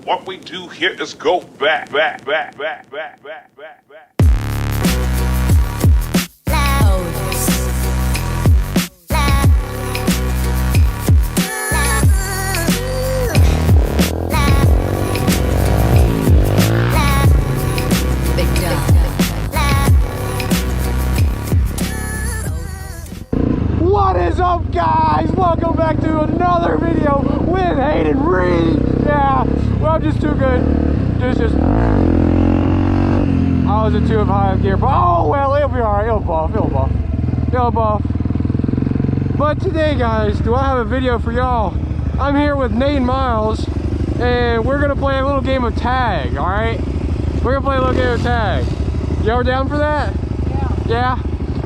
What we do here is go back. What is up, guys? Welcome back to another video with Hayden Reed. Yeah, well, I'm just too good. I was in too high of gear, but oh well, it'll be alright. It'll buff. But today, guys, do I have a video for y'all? I'm here with Nate and Miles, and we're gonna play a little game of tag. All right, we're gonna play a little game of tag. Y'all down for that? Yeah.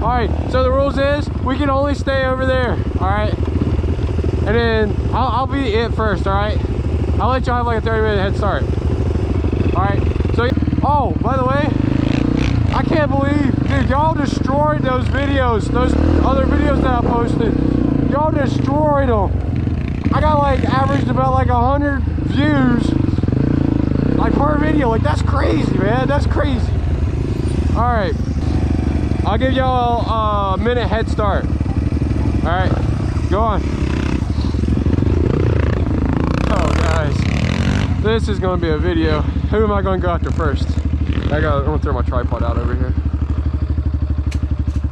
All right. So the rules is we can only stay over there. All right. And then I'll be it first. All right. I'll let y'all have like a 30-minute head start. All right. So, oh, by the way, I can't believe, dude, y'all destroyed those videos, those other videos that I posted. Y'all destroyed them. I got like averaged about like 100 views, like per video. Like that's crazy, man. That's crazy. All right. I'll give y'all a minute head start. All right, go on. Oh, guys, this is going to be a video. Who am I going to go after first? I'm going to throw my tripod out over here.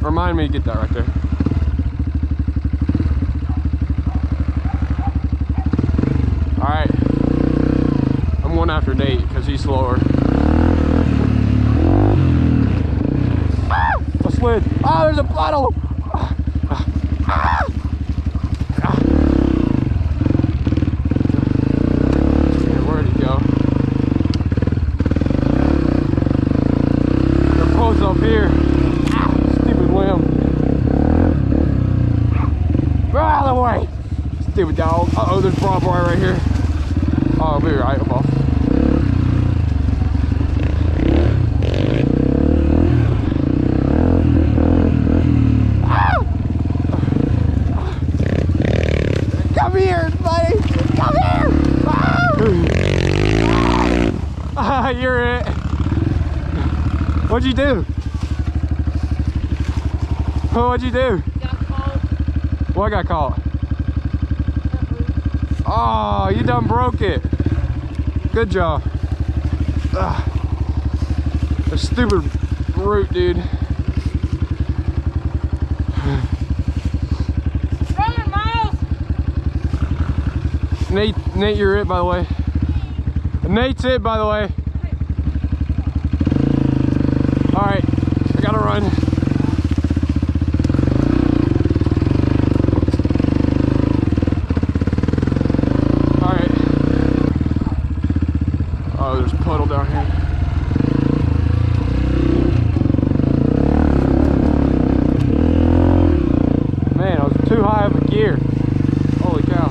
Remind me to get that right there. All right, I'm going after Nate because he's slower. Oh, there's a puddle! Where'd he go? They're both up here. Stupid limb. Get out of the way! Stupid dog. Uh-oh, there's broad boy right here. Oh, I'll be right. I'm off. Come here, buddy! Come here! Ah, you're it. What'd you do? What'd you do? Got caught. What got caught? Oh, you done broke it. Good job. A stupid root, dude. Nate, you're it, by the way. Nate's it, by the way. All right, I gotta run. All right. Oh, there's a puddle down here. Man, I was too high of a gear. Holy cow.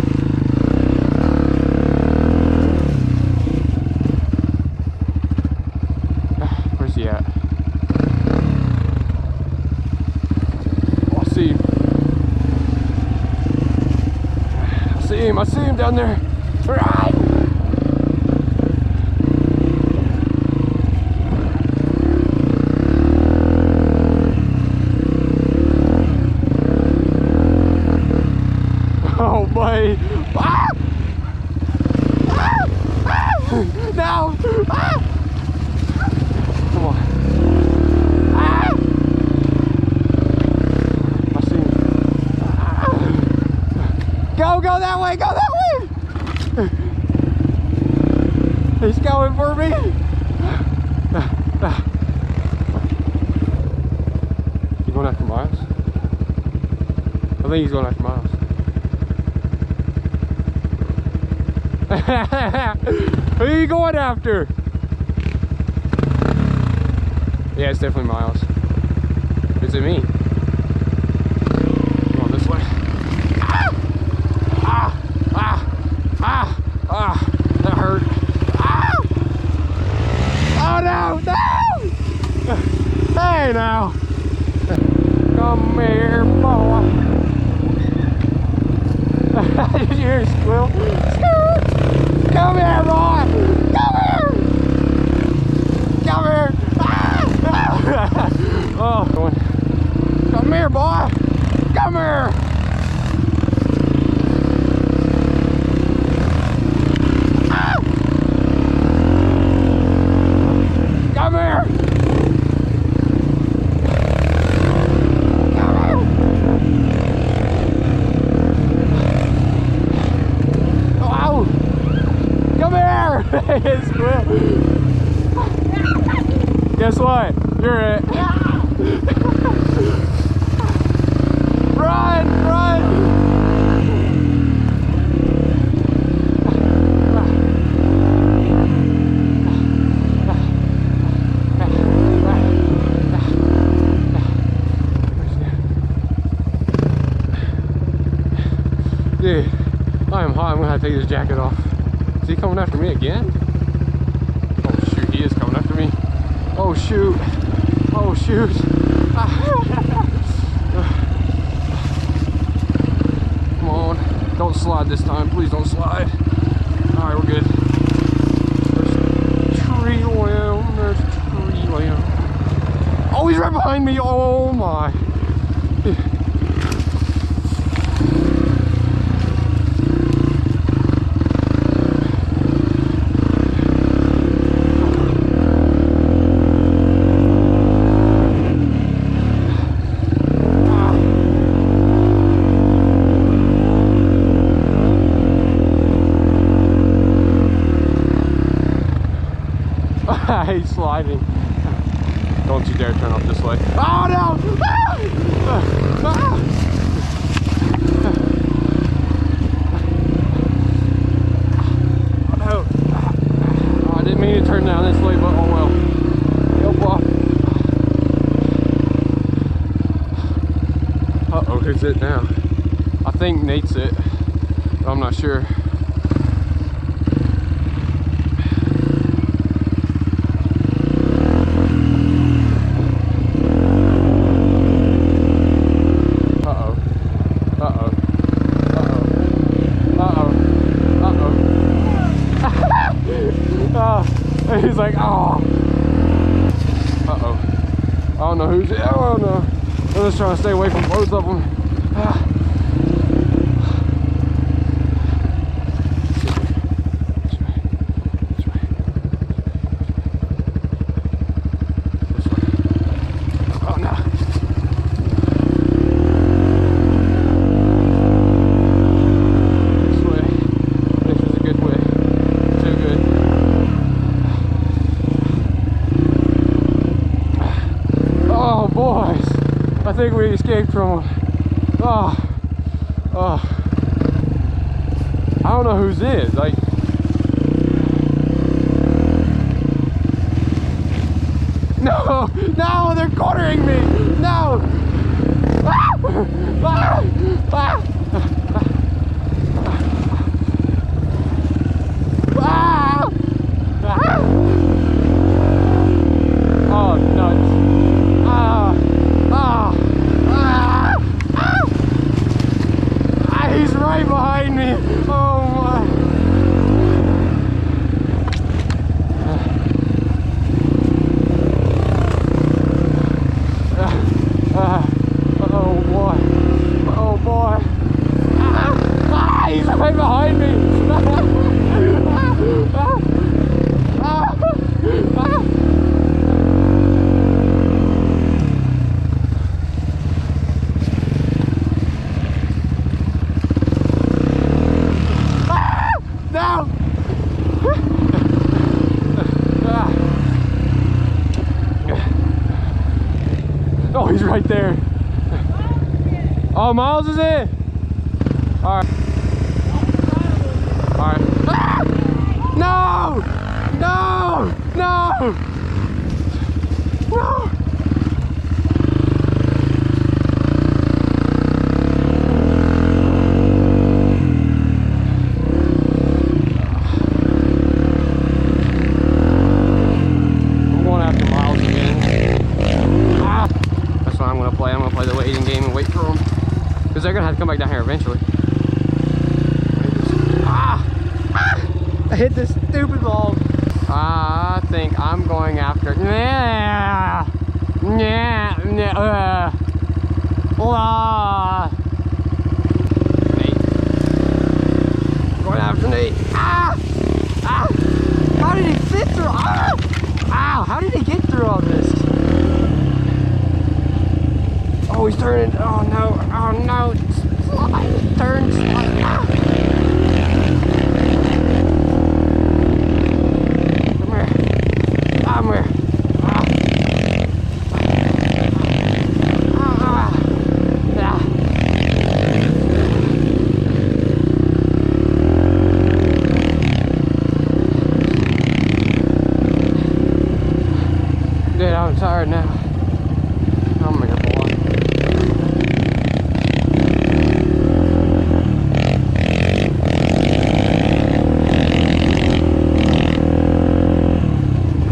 Where's he at? Oh, I see him. I see him down there. Right. Oh, buddy. Ah! Ah! Ah! No! Ah! Come on. Ah! I see him. Ah! Go that way, go that way! He's going for me. You going after Miles? I think he's going after Miles. Who are you going after? Yeah, it's definitely Miles. Is it me? Come on this way. That hurt. Oh no! Hey now! Come here, boy. Did you hear a squeal? Come here, boy! It's Will. Guess what? You're it. Run! Run! Dude, I am hot. I'm gonna have to take this jacket off. Is he coming after me again? Oh shoot, he is coming after me. Oh shoot. Oh shoot. Come on. Don't slide this time. Please don't slide. Alright, we're good. There's tree limb. There's tree limb. Oh, he's right behind me. Oh my. He's sliding. Don't you dare turn off this way. Oh no! Oh no! Oh, I didn't mean to turn down this way, but oh well. Help off. Uh-oh, who's it now? I think Nate's it, but I'm not sure. He's like, oh. Uh-oh. I don't know who's it. Oh, no. I'm just trying to stay away from both of them. Oh, no. This way. This is a good way. Too good. Oh, boys, I think we escaped from them. Oh, I don't know whose it is. Like, no, no, they're cornering me. No. Ah! Ah! Ah! Ah! Ah! Oh, nuts. He's right behind me. Oh my. Oh boy. Oh boy. He's right behind me. No! Oh, he's right there. Oh, Miles is it? Alright. Alright. Ah! No! No! No! No! They're gonna have to come back down here eventually. I hit this stupid ball. I think I'm going after. Yeah. Yeah. Yeah. Nate. I'm going after Nate. How did he fit through? Ow! How did he get through all this? Oh, he's turning. Oh no. Oh no. Slide. Turn. Slide. tired now. I'm gonna pull on.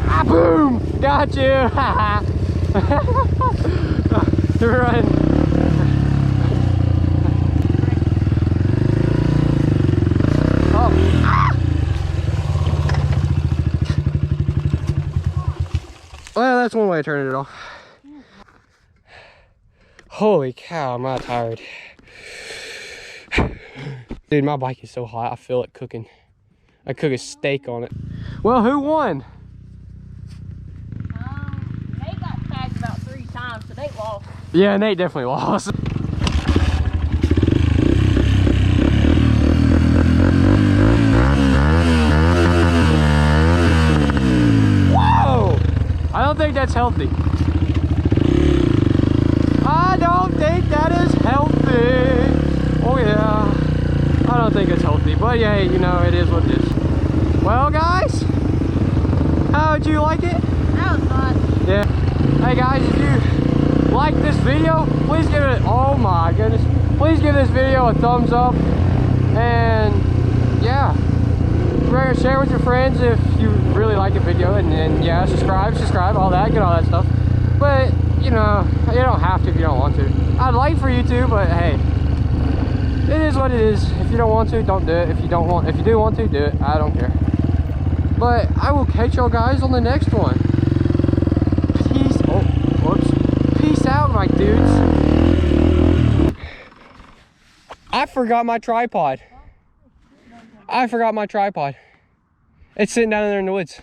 Ah, boom! Got you! You're running. Oh. Ah! Well, that's one way of turning it off. Holy cow, am I tired. Dude, my bike is so hot, I feel it cooking. I cook a steak on it. Well, who won? Nate got tagged about 3 times, so Nate lost. Yeah, Nate definitely lost. Whoa! I don't think that's healthy. I don't think that is healthy. Oh yeah. I don't think it's healthy, but yeah, you know, it is what it is. Well, guys, how'd you like it? That was fun. Yeah. Hey guys, if you like this video, please give it, oh my goodness, please give this video a thumbs up. And yeah, share with your friends if you really like the video, and then yeah, subscribe, all that, get all that stuff. But you know, you don't have to if you don't want to. I'd like for you to, but hey, it is what it is. If you don't want to, don't do it. If you do want to, do it. I don't care. But I will catch y'all guys on the next one. Peace out, my dudes. I forgot my tripod. It's sitting down there in the woods.